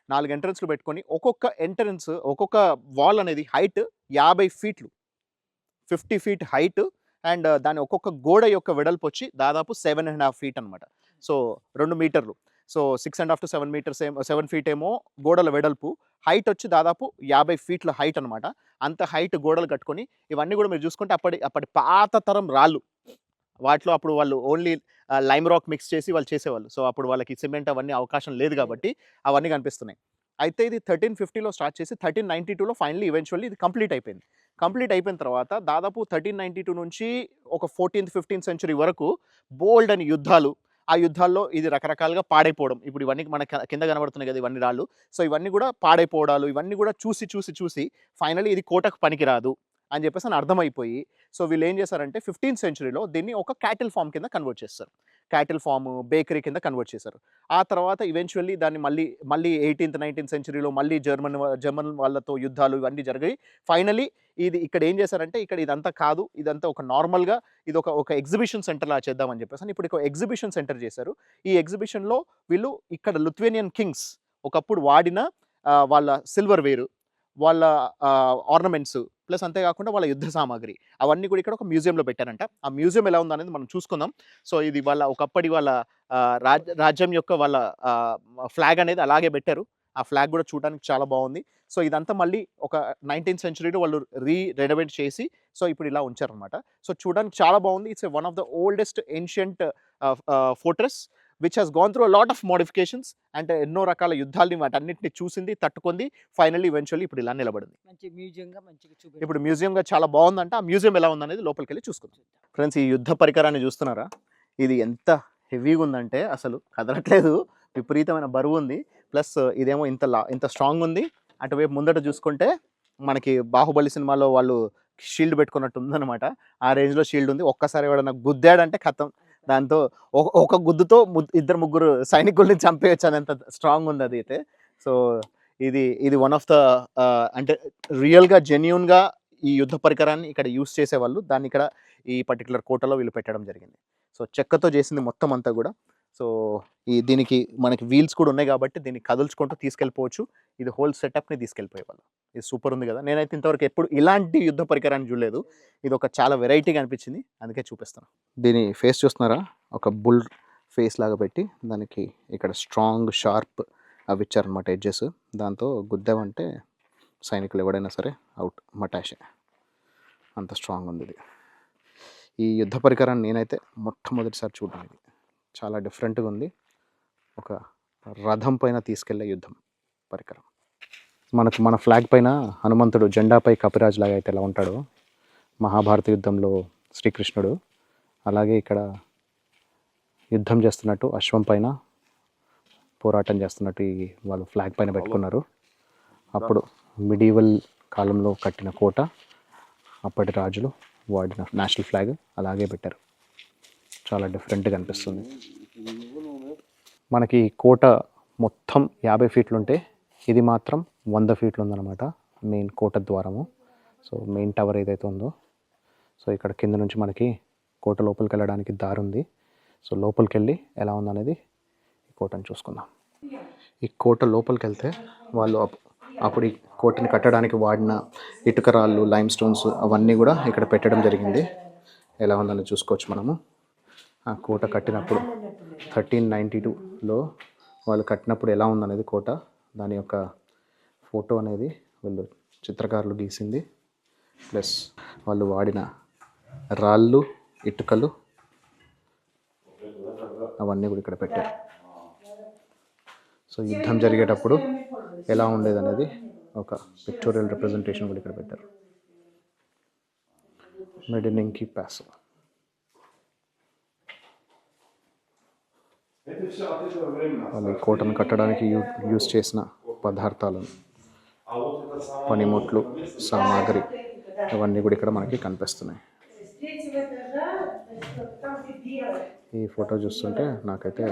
4 ఎంట్రన్స్‌లు పెట్టుకొని ఒక్కొక్క వాల్ అనేది హైట్ 50 ఫీట్లు. 50 ఫీట్ హైట్ అండ్ దాని ఒక్కొక్క గోడ యొక్క వెడల్పు వచ్చి దాదాపు 7½ ఫీట్ అనమాట. సో 2 మీటర్లు. సో 6½ టు 7 మీటర్స్ 7 ఫీట్ ఏమో గోడల వెడల్పు. హైట్ వచ్చి దాదాపు 50 ఫీట్ల హైట్ అనమాట. అంత హైట్ గోడలు కట్టుకొని ఇవన్నీ కూడా మీరు చూసుకుంటే అప్పటి పాత తరం రాళ్ళు. వాటిలో అప్పుడు వాళ్ళు ఓన్లీ లైమ్ రాక్ మిక్స్ చేసి వాళ్ళు చేసేవాళ్ళు. సో అప్పుడు వాళ్ళకి సిమెంట్ అవన్నీ అవకాశం లేదు కాబట్టి అవన్నీ కనిపిస్తున్నాయి. అయితే ఇది 1350లో స్టార్ట్ చేసి 1392లో ఫైనల్లీ ఈవెన్చువల్లీ ఇది కంప్లీట్ అయిపోయింది. కంప్లీట్ అయిపోయిన తర్వాత దాదాపు 1392 నుంచి ఒక 14th, 15th సెంచరీ వరకు బోల్డని యుద్ధాలు. ఆ యుద్ధాల్లో ఇది రకరకాలుగా పాడైపోవడం. ఇప్పుడు ఇవన్నీ మన కింద కనబడుతున్నాయి కదా ఇవన్నీ రాళ్ళు. సో ఇవన్నీ కూడా పాడైపోవడాలు ఇవన్నీ కూడా చూసి ఫైనల్లీ ఇది కోటకు పనికిరాదు అని చెప్పేసి అని అర్థమైపోయి సో వీళ్ళు ఏం చేశారంటే 15th సెంచరీలో దీన్ని ఒక క్యాటిల్ ఫార్మ్ కింద కన్వర్ట్ చేస్తారు. క్యాటిల్ ఫార్మ్, బేకరీ కింద కన్వర్ట్ చేశారు. ఆ తర్వాత ఈవెన్చువల్లీ దాన్ని మళ్ళీ 18th, 19th సెంచరీలో మళ్ళీ జర్మన్ వాళ్ళతో యుద్ధాలు ఇవన్నీ జరిగాయి. ఫైనల్లీ ఇది ఇక్కడ ఏం చేశారంటే ఇక్కడ ఇదంతా కాదు, ఇదంతా ఒక నార్మల్‌గా ఇది ఒక ఎగ్జిబిషన్ సెంటర్‌లా చేద్దామని చెప్పేసి ఇప్పుడు ఒక ఎగ్జిబిషన్ సెంటర్ చేశారు. ఈ ఎగ్జిబిషన్‌లో వీళ్ళు ఇక్కడ లిథువేనియన్ కింగ్స్ ఒకప్పుడు వాడిన వాళ్ళ సిల్వర్ వేరు, వాళ్ళ ఆర్నమెంట్స్ ప్లస్ అంతేకాకుండా వాళ్ళ యుద్ధ సామాగ్రి అవన్నీ కూడా ఇక్కడ ఒక మ్యూజియంలో పెట్టారంట. ఆ మ్యూజియం ఎలా ఉందనేది మనం చూసుకుందాం. సో ఇది ఒకప్పటి వాళ్ళ రాజ్యం యొక్క వాళ్ళ ఫ్లాగ్ అనేది అలాగే పెట్టారు. ఆ ఫ్లాగ్ కూడా చూడడానికి చాలా బాగుంది. సో ఇదంతా మళ్ళీ ఒక 19th సెంచరీలో వాళ్ళు రెనోవేట్ చేసి సో ఇప్పుడు ఇలా ఉంచారనమాట. సో చూడడానికి చాలా బాగుంది. It's one of the oldest ancient fortress which has gone through a lot of modifications. అంటే ఎన్నో రకాల యుద్ధాలని వాటన్నిటిని చూసింది, తట్టుకుంది. ఫైనల్లీ ఈవెన్చువల్లీ ఇప్పుడు ఇలా నిలబడింది. ఇప్పుడు మ్యూజియంగా చాలా బాగుందంట. ఆ మ్యూజియం ఎలా ఉందనేది లోపలికి వెళ్ళి చూసుకుందాం. ఫ్రెండ్స్ ఈ యుద్ధ పరికరాన్ని చూస్తున్నారా? ఇది ఎంత హెవీగా ఉందంటే అసలు కదలట్లేదు, విపరీతమైన బరువు ఉంది. ప్లస్ ఇదేమో ఇంత స్ట్రాంగ్ ఉంది. అటువైపు ముందట చూసుకుంటే మనకి బాహుబలి సినిమాలో వాళ్ళు షీల్డ్ పెట్టుకున్నట్టు ఉందన్నమాట. ఆ రేంజ్లో షీల్డ్ ఉంది. ఒక్కసారి ఎవడన్నా గుద్దాడంటే ఖతం. దాంతో ఒక గుద్దుతో 2-3 సైనికుల్ని చంపేయచ్చు అనేంత స్ట్రాంగ్ ఉంది అది అయితే. సో ఇది వన్ ఆఫ్ ద అంటే రియల్గా జెన్యూన్గా ఈ యుద్ధ పరికరాన్ని ఇక్కడ యూస్ చేసేవాళ్ళు. దాన్ని ఇక్కడ ఈ పర్టికులర్ కోటలో వీళ్ళు పెట్టడం జరిగింది. సో చెక్కతో చేసింది మొత్తం అంతా కూడా. సో దీనికి మనకి వీల్స్ కూడా ఉన్నాయి కాబట్టి దీన్ని కదుల్చుకుంటూ తీసుకెళ్ళిపోవచ్చు. ఇది హోల్ సెటప్ని తీసుకెళ్ళిపోయేవాళ్ళు. ఇది సూపర్ ఉంది కదా. నేనైతే ఇంతవరకు ఎప్పుడు ఇలాంటి యుద్ధ పరికరాన్ని చూడలేదు. ఇది ఒక చాలా వెరైటీగా అనిపించింది, అందుకే చూపిస్తాను. దీని ఫేస్ చూస్తున్నారా? ఒక బుల్ ఫేస్ లాగా పెట్టి దానికి ఇక్కడ స్ట్రాంగ్ షార్ప్ అవి ఇచ్చారనమాట ఎడ్జెస్. దాంతో గుద్దామంటే సైనికులు ఎవడైనా సరే అవుట్ మటాషే, అంత స్ట్రాంగ్ ఉంది ఇది. ఈ యుద్ధ పరికరాన్ని నేనైతే మొట్టమొదటిసారి చూడడం. ఇది చాలా డిఫరెంట్గా ఉంది. ఒక రథం పైన తీసుకెళ్లే యుద్ధం పరికరం. మన ఫ్లాగ్ పైన హనుమంతుడు జెండాపై కపిరాజ్ లాగా అయితే ఎలా ఉంటాడో మహాభారత యుద్ధంలో శ్రీకృష్ణుడు, అలాగే ఇక్కడ యుద్ధం చేస్తున్నట్టు అశ్వం పైన పోరాటం చేస్తున్నట్టు వాళ్ళు ఫ్లాగ్ పైన పెట్టుకున్నారు. అప్పుడు మిడీవల్ కాలంలో కట్టిన కోట, అప్పటి రాజులు వాడిన నేషనల్ ఫ్లాగ్ అలాగే పెట్టారు. చాలా డిఫరెంట్గా అనిపిస్తుంది. మనకి కోట మొత్తం 50 ఫీట్లు ఉంటే ఇది మాత్రం 100 ఫీట్లు ఉందన్నమాట మెయిన్ కోట ద్వారము. సో మెయిన్ టవర్ ఏదైతే ఉందో, సో ఇక్కడ కింద నుంచి మనకి కోట లోపలికి వెళ్ళడానికి దారి ఉంది. సో లోపలికి వెళ్ళి ఎలా ఉందనేది ఈ కోటను చూసుకుందాం. ఈ కోట లోపలికి వెళ్తే వాళ్ళు అప్పుడు ఈ కోటని కట్టడానికి వాడిన ఇటుక రాళ్ళు, లైమ్ స్టోన్స్ అవన్నీ కూడా ఇక్కడ పెట్టడం జరిగింది. ఎలా ఉందని చూసుకోవచ్చు మనము. ఆ కోట కట్టినప్పుడు 1392లో వాళ్ళు కట్టినప్పుడు ఎలా ఉందనేది కోట, దాని యొక్క ఫోటో అనేది వీళ్ళు చిత్రకారులు గీసింది. ప్లస్ వాళ్ళు వాడిన రాళ్ళు, ఇటుకలు అవన్నీ కూడా ఇక్కడ పెట్టారు. సో యుద్ధం జరిగేటప్పుడు ఎలా ఉండేది అనేది ఒక పిక్టోరియల్ రిప్రజెంటేషన్ కూడా ఇక్కడ పెట్టారు. మెడినింకి ప్యాస్. వాళ్ళు ఈ కోటను కట్టడానికి యూజ్ చేసిన పదార్థాలు, పనిముట్లు, సామాగ్రి అవన్నీ కూడా ఇక్కడ మనకి కనిపిస్తున్నాయి. ఈ ఫోటో చూస్తుంటే నాకైతే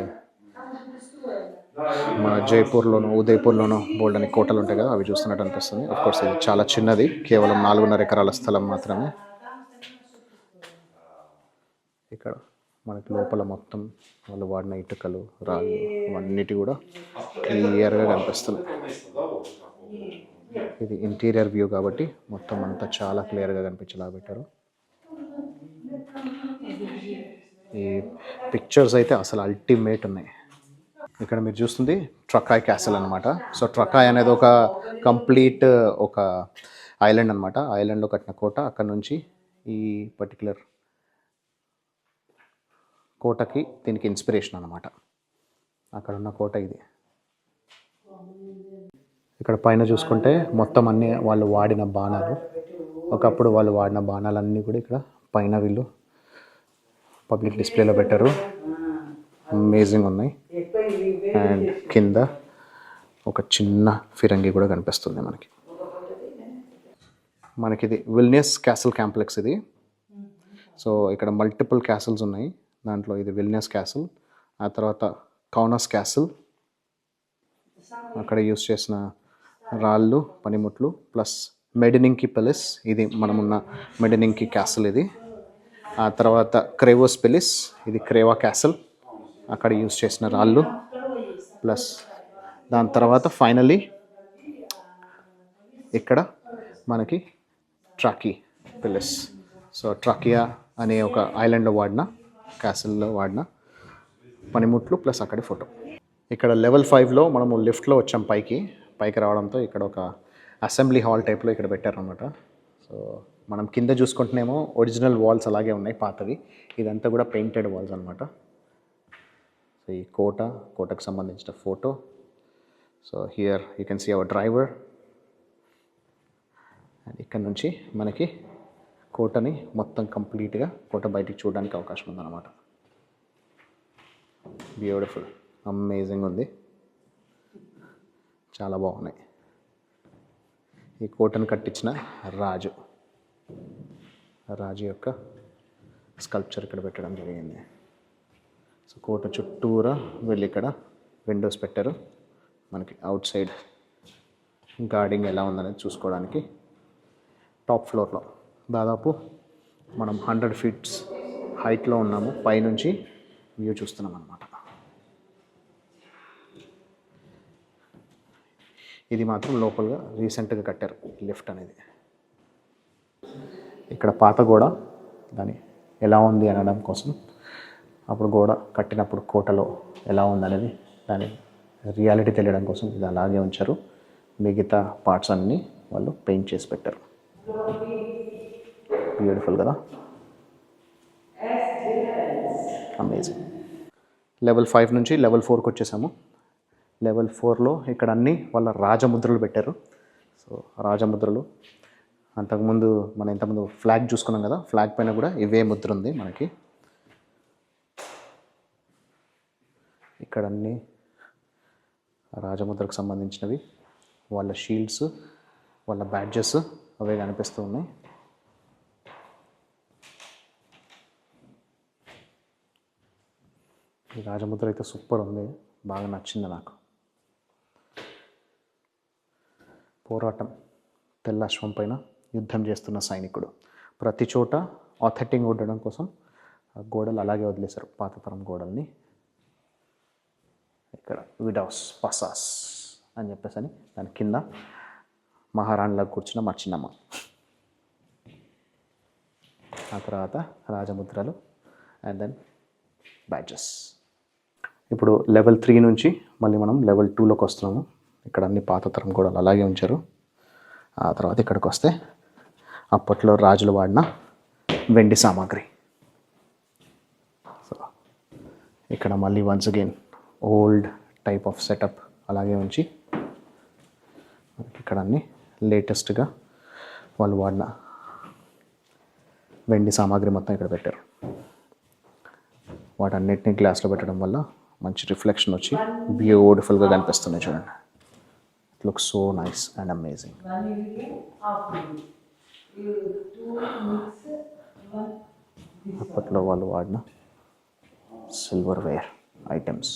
మన జైపూర్లోనూ ఉదయ్పూర్లోనూ బోల్డ్ అని కోటలు ఉంటాయి కదా, అవి చూస్తున్నట్టు అనిపిస్తుంది. కోర్స్ ఇది చాలా చిన్నది, కేవలం 4.5 ఎకరాల స్థలం మాత్రమే. ఇక్కడ మనకి లోపల మొత్తం వాళ్ళు వాడిన ఇటుకలు, రాళ్ళు అవన్నిటి కూడా క్లియర్గా కనిపిస్తుంది. ఇది ఇంటీరియర్ వ్యూ కాబట్టి మొత్తం అంతా చాలా క్లియర్గా కనిపించేలా పెట్టారు. ఈ పిక్చర్స్ అయితే అసలు అల్టిమేట్ ఉన్నాయి. ఇక్కడ మీరు చూస్తుంది ట్రకాయ్ క్యాసిల్ అనమాట. సో ట్రకాయ్ అనేది ఒక కంప్లీట్ ఒక ఐలాండ్ అనమాట. ఐలాండ్లో కట్టిన కోట. అక్కడ నుంచి ఈ పర్టికులర్ కోటకి దీనికి ఇన్స్పిరేషన్ అనమాట. అక్కడ ఉన్న కోట ఇది. ఇక్కడ పైన చూసుకుంటే మొత్తం అన్నీ వాళ్ళు వాడిన బాణాలు, ఒకప్పుడు వాళ్ళు వాడిన బాణాలన్నీ కూడా ఇక్కడ పైన వీళ్ళు పబ్లిక్ డిస్ప్లేలో పెట్టారు. అమేజింగ్ ఉన్నాయి. అండ్ కింద ఒక చిన్న ఫిరంగి కూడా కనిపిస్తుంది మనకి ఇది విల్నియస్ క్యాసిల్ కాంప్లెక్స్ ఇది. సో ఇక్కడ మల్టిపుల్ క్యాసిల్స్ ఉన్నాయి. దాంట్లో ఇది విల్నియస్ క్యాసిల్, ఆ తర్వాత కౌనస్ క్యాసిల్, అక్కడ యూస్ చేసిన రాళ్ళు, పనిముట్లు, ప్లస్ మెడినింకి పెలిస్, ఇది మనమున్న మెడినింకి క్యాసిల్ ఇది. ఆ తర్వాత క్రేవోస్ పెలిస్, ఇది క్రేవా క్యాసిల్, అక్కడ యూస్ చేసిన రాళ్ళు, ప్లస్ దాని తర్వాత ఫైనలీ ఇక్కడ మనకి ట్రాకీ పెలిస్. సో ట్రాకియా అనే ఒక ఐలాండ్లో వాడిన క్యాసిల్లో వాడిన పనిముట్లు ప్లస్ అక్కడి ఫోటో. ఇక్కడ లెవెల్ 5లో మనము లిఫ్ట్లో వచ్చాం పైకి రావడంతో ఇక్కడ ఒక అసెంబ్లీ హాల్ టైప్లో ఇక్కడ పెట్టారనమాట. సో మనం కింద చూసుకుంటేనేమో ఒరిజినల్ వాల్స్ అలాగే ఉన్నాయి పాతవి, ఇదంతా కూడా పెయింటెడ్ వాల్స్ అనమాట. సో ఈ కోటకు సంబంధించిన photo. So here you can see our driver. And ఇక్కడ నుంచి మనకి కోటని మొత్తం కంప్లీట్గా కోట బయటికి చూడడానికి అవకాశం ఉందన్నమాట. బ్యూటిఫుల్, అమేజింగ్ ఉంది, చాలా బాగున్నాయి. ఈ కోటను కట్టించిన రాజు యొక్క స్కల్ప్చర్ ఇక్కడ పెట్టడం జరిగింది. సో కోట చుట్టూరా వెళ్ళి ఇక్కడ విండోస్ పెట్టారు. మనకి అవుట్ సైడ్ గార్డింగ్ ఎలా ఉందనేది చూసుకోవడానికి. టాప్ ఫ్లోర్లో దాదాపు మనం 100 feet హైట్లో ఉన్నాము, పైనుంచి వ్యూ చూస్తున్నాం అన్నమాట. ఇది మాత్రం లోపలగా రీసెంట్గా కట్టారు లిఫ్ట్ అనేది. ఇక్కడ పాత గోడ దాని ఎలా ఉంది అనడం కోసం, అప్పుడు గోడ కట్టినప్పుడు కోటలో ఎలా ఉందనేది దాని రియాలిటీ తెలియడం కోసం ఇది అలాగే ఉంచారు. మిగతా పార్ట్స్ అన్నీ వాళ్ళు పెయింట్ చేసి పెట్టారు. బ్యూటిఫుల్ కదా, అమేజింగ్. లెవెల్ 5 నుంచి లెవెల్ 4కి వచ్చేసాము. లెవెల్ 4లో ఇక్కడ అన్నీ వాళ్ళ రాజముద్రలు పెట్టారు. సో రాజముద్రలు అంతకుముందు మనం ఇంతకుముందు ఫ్లాగ్ చూసుకున్నాం కదా, ఫ్లాగ్ పైన కూడా ఇవే ముద్ర ఉంది మనకి. ఇక్కడ అన్నీ రాజముద్రకు సంబంధించినవి, వాళ్ళ షీల్డ్స్, వాళ్ళ బ్యాడ్జెస్ అవే కనిపిస్తూ ఉన్నాయి. ఈ రాజముద్ర అయితే సూపర్ ఉంది, బాగా నచ్చింది నాకు. పోరాటం, తెల్ల అశ్వం పైన యుద్ధం చేస్తున్న సైనికుడు. ప్రతి చోట ఆథెంటిక్ ఉండడం కోసం గోడలు అలాగే వదిలేశారు, పాతతరం గోడల్ని. ఇక్కడ విడౌస్ పసాస్ అని చెప్పేసి అని దాని కింద మహారాణిలాగా కూర్చున్న మా చిన్నమ్మ. ఆ తర్వాత రాజముద్రలు అండ్ దెన్ బ్యాడ్జెస్. ఇప్పుడు లెవెల్ 3 నుంచి మళ్ళీ మనం లెవెల్ 2లోకి వస్తున్నాము. ఇక్కడ అన్ని పాతతరం గోడలు అలాగే ఉంచారు. ఆ తర్వాత ఇక్కడికి వస్తే అప్పట్లో రాజులు వాడిన వెండి సామాగ్రి. సో ఇక్కడ మళ్ళీ once again old type of setup అలాగే ఉంచి ఇక్కడ అన్ని లేటెస్ట్గా వాళ్ళు వాడిన వెండి సామాగ్రి మొత్తం ఇక్కడ పెట్టారు. వాటన్నిటిని గ్లాస్లో పెట్టడం వల్ల మంచి రిఫ్లెక్షన్ వచ్చి బ్యూటిఫుల్గా కనిపిస్తున్నాయి చూడండి. It looks so nice and amazing. అప్పట్లో వాళ్ళు వాడిన సిల్వర్ వేర్ ఐటమ్స్.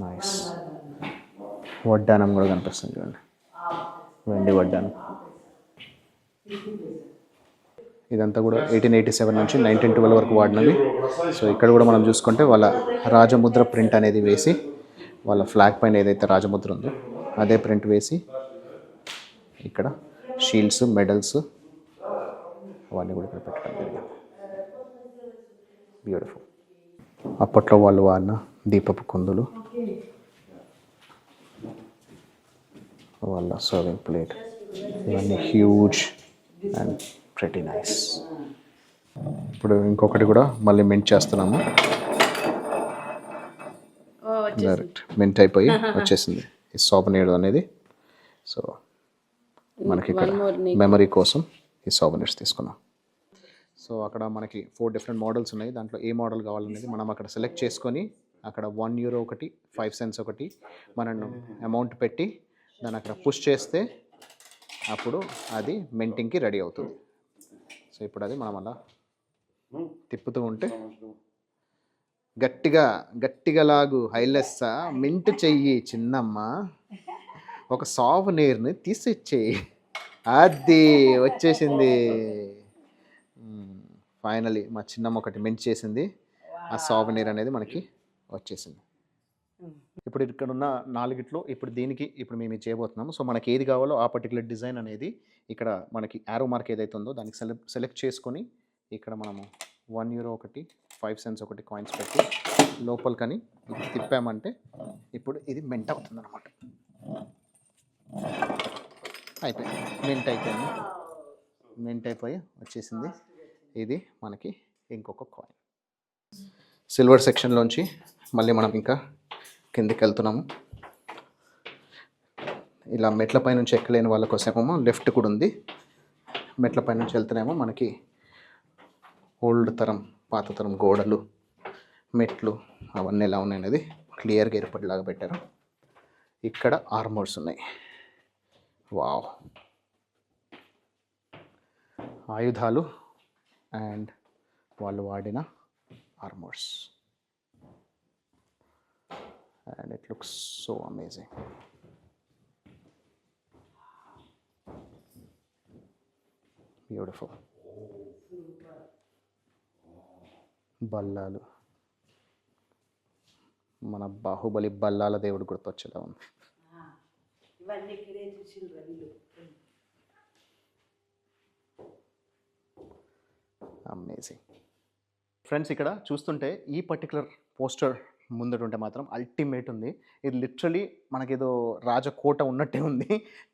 నైస్. వడ్డానం కూడా కనిపిస్తుంది చూడండి, వెండి వడ్డానం. ఇదంతా కూడా 1887 నుంచి 1912 వరకు వాడినవి. సో ఇక్కడ కూడా మనం చూసుకుంటే వాళ్ళ రాజముద్ర ప్రింట్ అనేది వేసి, వాళ్ళ ఫ్లాగ్ పైన ఏదైతే రాజముద్ర ఉందో అదే ప్రింట్ వేసి ఇక్కడ షీల్డ్స్, మెడల్స్ అవన్నీ కూడా ఇక్కడ పెట్టడం జరిగింది. బ్యూటిఫుల్. అప్పట్లో వాళ్ళు వాడిన దీపపు కుందులు, వాళ్ళ సర్వింగ్ ప్లేట్, ఇవన్నీ హ్యూజ్ అండ్ ప్రెటీ నైస్. ఇప్పుడు ఇంకొకటి కూడా మళ్ళీ మింట్ చేస్తున్నాము. డైరెక్ట్ మింట్ అయిపోయి వచ్చేసింది ఈ సోవనీర్ అనేది. సో మనకి ఇక్కడ మెమరీ కోసం ఈ సోవనీర్స్ తీసుకున్నాం. సో అక్కడ మనకి 4 డిఫరెంట్ మోడల్స్ ఉన్నాయి. దాంట్లో ఏ మోడల్ కావాలనేది మనం అక్కడ సెలెక్ట్ చేసుకొని, అక్కడ €1 ఒకటి, 5 cents ఒకటి మనం అమౌంట్ పెట్టి దాన్ని అక్కడ పుష్ చేస్తే అప్పుడు అది మింటింగ్కి రెడీ అవుతుంది. సో ఇప్పుడు అది మనం అలా తిప్పుతూ ఉంటే గట్టిగా లాగు, హైలెస్సా మింట్ చెయ్యి చిన్నమ్మ, ఒక సావనీర్ని తీసిచ్చేయి. అది వచ్చేసింది ఫైనలీ. మా చిన్నమ్మ ఒకటి మింట్ చేసింది, ఆ సావనీర్ అనేది మనకి వచ్చేసింది. ఇప్పుడు ఇక్కడ ఉన్న 4 ఇప్పుడు దీనికి ఇప్పుడు మేము చేయబోతున్నాము. సో మనకి ఏది కావాలో ఆ పర్టికులర్ డిజైన్ అనేది ఇక్కడ మనకి యారో మార్క్ ఏదైతే ఉందో దానికి సెలెక్ట్ చేసుకొని ఇక్కడ మనము €1 ఒకటి, 5 cents ఒకటి కాయిన్స్ పెట్టి లోపలికని ఇది తిప్పామంటే ఇప్పుడు ఇది మెంట్ అవుతుంది అనమాట. అయిపోయింది, మెంట్ అయిపోయి వచ్చేసింది. ఇది మనకి ఇంకొక కాయిన్. సిల్వర్ సెక్షన్లోంచి మళ్ళీ మనం ఇంకా కిందికి వెళ్తున్నాము. ఇలా మెట్లపై నుంచి ఎక్కలేని వాళ్ళ కోసమేమో లెఫ్ట్ కూడా ఉంది. మెట్లపై నుంచి వెళ్తేనేమో మనకి ఓల్డ్ తరం, పాత తరం గోడలు, మెట్లు అవన్నీ ఎలా ఉన్నాయి అనేది క్లియర్గా ఏర్పడేలాగా పెట్టారు. ఇక్కడ ఆర్మర్స్ ఉన్నాయి. వావ్, ఆయుధాలు అండ్ వాళ్ళు వాడిన armours. And it looks so amazing. Beautiful. బల్లాలు, మన బాహుబలి బల్లాల దేవుడు గుర్తొచ్చేలా ఉంది. అమేజింగ్. ఫ్రెండ్స్, ఇక్కడ చూస్తుంటే ఈ పర్టికులర్ పోస్టర్ ముందటుంటే మాత్రం అల్టిమేట్ ఉంది. ఇది లిటరలీ మనకేదో రాజకోట ఉన్నట్టే ఉంది.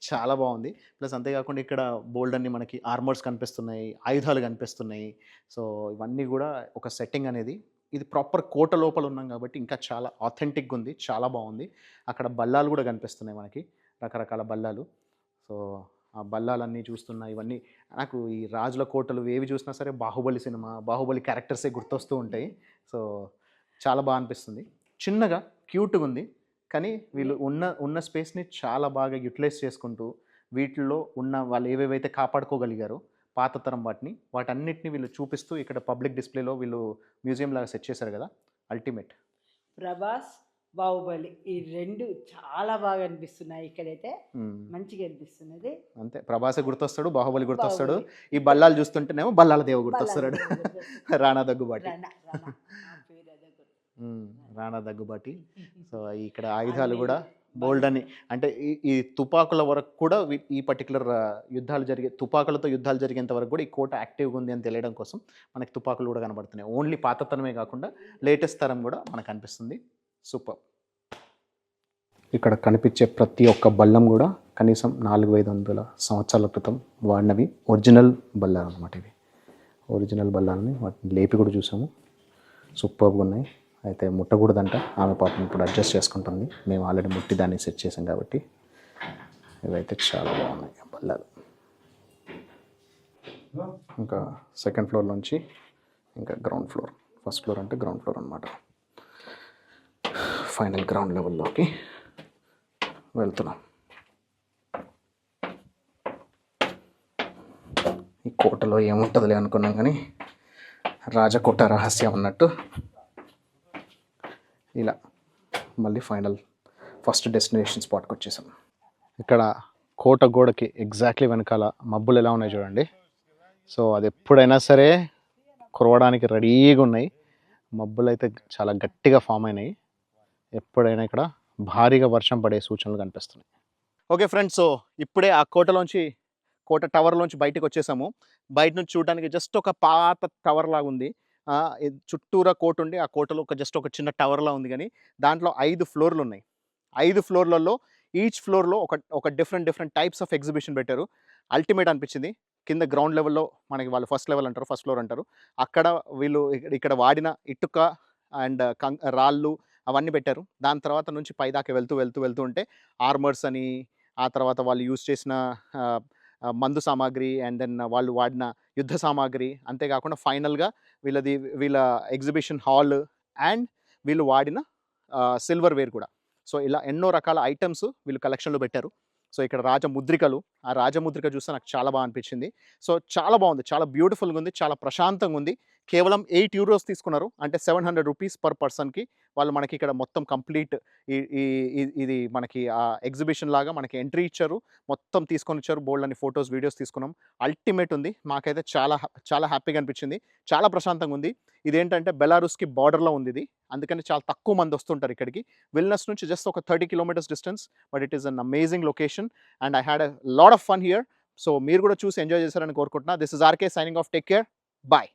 చాలా బాగుంది. ప్లస్ అంతేకాకుండా ఇక్కడ బోల్డ్ అన్ని మనకి ఆర్మర్స్ కనిపిస్తున్నాయి, ఆయుధాలు కనిపిస్తున్నాయి. సో ఇవన్నీ కూడా ఒక సెట్టింగ్ అనేది, ఇది ప్రాపర్ కోట లోపల ఉన్నాం కాబట్టి ఇంకా చాలా ఆథెంటిక్గా ఉంది, చాలా బాగుంది. అక్కడ బల్లాలు కూడా కనిపిస్తున్నాయి మనకి, రకరకాల బల్లాలు. సో ఆ బల్లాలన్నీ చూస్తున్నా, ఇవన్నీ నాకు ఈ రాజుల కోటలు ఏవి చూసినా సరే బాహుబలి సినిమా, బాహుబలి క్యారెక్టర్సే గుర్తొస్తూ ఉంటాయి. సో చాలా బాగా అనిపిస్తుంది. చిన్నగా క్యూట్గా ఉంది, కానీ వీళ్ళు ఉన్న స్పేస్ని చాలా బాగా యూటిలైజ్ చేసుకుంటూ వీటిల్లో ఉన్న వాళ్ళు ఏవేవైతే కాపాడుకోగలిగారో పాత తరం వాటన్నిటిని వీళ్ళు చూపిస్తూ ఇక్కడ పబ్లిక్ డిస్ప్లేలో వీళ్ళు మ్యూజియం లాగా సెట్ చేశారు కదా. అల్టిమేట్. ప్రభాస్, బాహుబలి ఈ 2 చాలా బాగా అనిపిస్తున్నాయి. ఇక్కడైతే మంచిగా అనిపిస్తున్నది. అంతే, ప్రభాసే గుర్తొస్తాడు, బాహుబలి గుర్తొస్తాడు. ఈ బల్లాలు చూస్తుంటేనేమో బల్లాల దేవు గుర్తొస్తాడు. రాణా దగ్గుబాటి. సో ఇక్కడ ఆయుధాలు కూడా బోల్డ్ అని, అంటే ఈ తుపాకుల వరకు కూడా ఈ పర్టికులర్ తుపాకులతో యుద్ధాలు జరిగేంత వరకు కూడా ఈ కోట యాక్టివ్గా ఉంది అని తెలియడం కోసం మనకి తుపాకులు కూడా కనబడుతున్నాయి. ఓన్లీ పాత తరమే కాకుండా లేటెస్ట్ తరం కూడా మనకు అనిపిస్తుంది. సూపర్. ఇక్కడ కనిపించే ప్రతి ఒక్క బల్లం కూడా కనీసం 400-500 సంవత్సరాల క్రితం వాడినవి ఒరిజినల్ బల్లాలు అనమాట. ఇవి ఒరిజినల్ బల్లాలని, వాటిని లేపి కూడా చూసాము. సూపర్గా ఉన్నాయి. అయితే ముట్టకూడదంట ఆమె, పాపం ఇప్పుడు అడ్జస్ట్ చేసుకుంటుంది. మేము ఆల్రెడీ ముట్టి దాన్ని సెట్ చేసాం కాబట్టి. ఇవైతే చాలా బాగున్నాయి బల్లాలు. ఇంకా సెకండ్ ఫ్లోర్ నుంచి ఇంకా గ్రౌండ్ ఫ్లోర్ ఫస్ట్ ఫ్లోర్ అంటే గ్రౌండ్ ఫ్లోర్ అనమాట. ఫైనల్ గ్రౌండ్ లెవెల్లోకి వెళ్తున్నాం. ఈ కోటలో ఏముంటుందిలే అనుకున్నాం కానీ రాజకోట రహస్యం అన్నట్టు ఇలా మళ్ళీ ఫస్ట్ డెస్టినేషన్ స్పాట్కి వచ్చేసాం. ఇక్కడ కోట గోడకి ఎగ్జాక్ట్లీ వెనకాల మబ్బులు ఎలా ఉన్నాయి చూడండి. సో అది ఎప్పుడైనా సరే కురవడానికి రెడీగా ఉన్నాయి. మబ్బులు అయితే చాలా గట్టిగా ఫామ్ అయినాయి. ఎప్పుడైనా ఇక్కడ భారీగా వర్షం పడే సూచనలు కనిపిస్తున్నాయి. ఓకే ఫ్రెండ్స్, సో ఇప్పుడే ఆ కోట టవర్లోంచి బయటకు వచ్చేసాము. బయట నుంచి చూడడానికి జస్ట్ ఒక పాత టవర్ లాగా ఉంది. చుట్టూరా కోట ఉండి ఆ కోటలో జస్ట్ ఒక చిన్న టవర్ లా ఉంది. కానీ దాంట్లో 5 ఫ్లోర్లు ఉన్నాయి. 5 ఫ్లోర్లలో ఈచ్ ఫ్లోర్లో ఒక డిఫరెంట్ టైప్స్ ఆఫ్ ఎగ్జిబిషన్ పెట్టారు. అల్టిమేట్ అనిపించింది. కింద గ్రౌండ్ లెవెల్లో మనకి వాళ్ళు ఫస్ట్ ఫ్లోర్ అంటారు. అక్కడ వీళ్ళు ఇక్కడ వాడిన ఇటుక అండ్ రాళ్ళు అవన్నీ పెట్టారు. దాని తర్వాత నుంచి పైదాకా వెళ్తూ ఉంటే ఆర్మర్స్ అని, ఆ తర్వాత వాళ్ళు యూజ్ చేసిన మందు సామాగ్రి అండ్ దెన్ వాళ్ళు వాడిన యుద్ధ సామాగ్రి, అంతేకాకుండా ఫైనల్గా వీళ్ళ ఎగ్జిబిషన్ హాల్ అండ్ వీళ్ళు వాడిన సిల్వర్ వేర్ కూడా. సో ఇలా ఎన్నో రకాల ఐటమ్స్ వీళ్ళు కలెక్షన్లో పెట్టారు. సో ఇక్కడ రాజముద్రికలు, ఆ రాజముద్రిక చూస్తే నాకు చాలా బాగా అనిపించింది. సో చాలా బాగుంది, చాలా బ్యూటిఫుల్గా ఉంది, చాలా ప్రశాంతంగా ఉంది. కేవలం 8 euros తీసుకున్నారు, అంటే 700 rupees పర్ పర్సన్కి. వాళ్ళు మనకి ఇక్కడ మొత్తం కంప్లీట్ ఇది మనకి ఆ ఎగ్జిబిషన్ లాగా మనకి ఎంట్రీ ఇచ్చారు, మొత్తం తీసుకొని వచ్చారు. బోల్డ్ అని ఫొటోస్ వీడియోస్ తీసుకున్నాం. అల్టిమేట్ ఉంది. మాకైతే చాలా హ్యాపీగా అనిపించింది, చాలా ప్రశాంతంగా ఉంది. ఇదేంటంటే బెలారూస్కి బార్డర్లో ఉంది ఇది, అందుకని చాలా తక్కువ మంది వస్తుంటారు ఇక్కడికి. విల్నస్ నుంచి జస్ట్ ఒక 30 kilometers distance, but it is an amazing location and I had a lot of fun here. So మీరు కూడా చూసి ఎంజాయ్ చేశారని కోరుకుంటున్నా. This is RK signing off. Take care, bye.